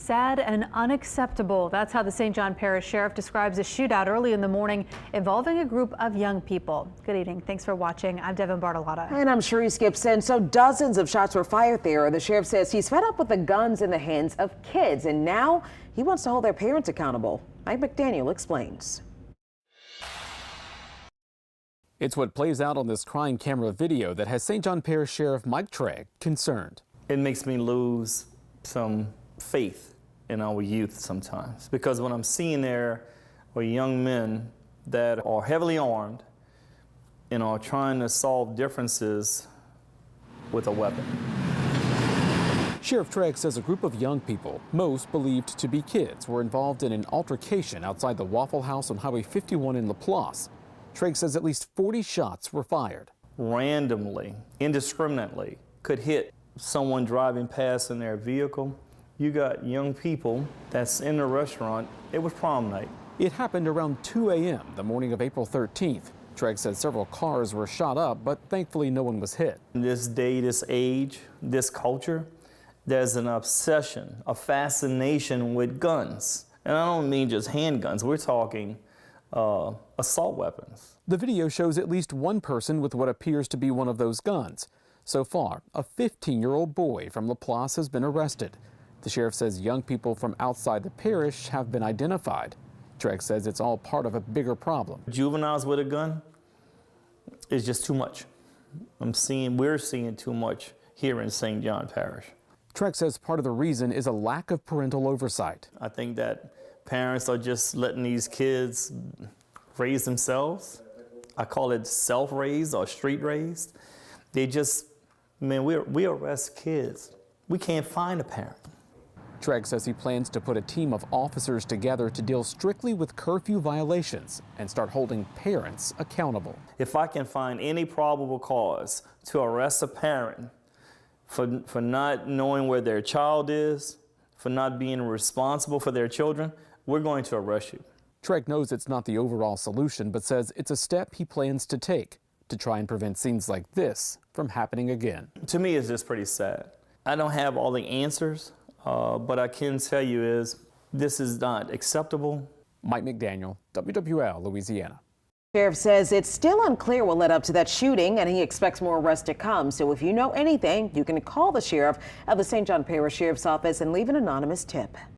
Sad and unacceptable. That's how the St. John Parish Sheriff describes a shootout early in the morning involving a group of young people. Good evening. Thanks for watching. I'm Devin Bartolotta. And I'm Cherise Gibson. So dozens of shots were fired there. The sheriff says he's fed up with the guns in the hands of kids, and now he wants to hold their parents accountable. Mike McDaniel explains. It's what plays out on this crime camera video that has St. John Parish Sheriff Mike Tregre concerned. It makes me lose some faith in our youth sometimes, because what I'm seeing there are young men that are heavily armed and are trying to solve differences with a weapon. Sheriff Tregre says a group of young people, most believed to be kids, were involved in an altercation outside the Waffle House on Highway 51 in Laplace. Tregre says at least 40 shots were fired. Randomly, indiscriminately, could hit someone driving past in their vehicle. You got young people that's in the restaurant. It was prom night. It happened around 2 a.m. the morning of April 13th. Tregre said several cars were shot up, but thankfully no one was hit. In this day, this age, this culture, there's an obsession, a fascination with guns. And I don't mean just handguns. We're talking assault weapons. The video shows at least one person with what appears to be one of those guns. So far, a 15-year-old boy from Laplace has been arrested. The sheriff says young people from outside the parish have been identified. Tregre says it's all part of a bigger problem. Juveniles with a gun is just too much. We're seeing too much here in St. John Parish. Tregre says part of the reason is a lack of parental oversight. I think that parents are just letting these kids raise themselves. I call it self-raised or street-raised. They just, man, we arrest kids. We can't find a parent. Tregre says he plans to put a team of officers together to deal strictly with curfew violations and start holding parents accountable. If I can find any probable cause to arrest a parent for not knowing where their child is, for not being responsible for their children, we're going to arrest you. Tregre knows it's not the overall solution, but says it's a step he plans to take to try and prevent scenes like this from happening again. To me, it's just pretty sad. I don't have all the answers, but I can tell you is this is not acceptable. Mike McDaniel, WWL, Louisiana. Sheriff says it's still unclear what led up to that shooting, and he expects more arrests to come. So if you know anything, you can call the sheriff of the St. John Parish Sheriff's Office and leave an anonymous tip.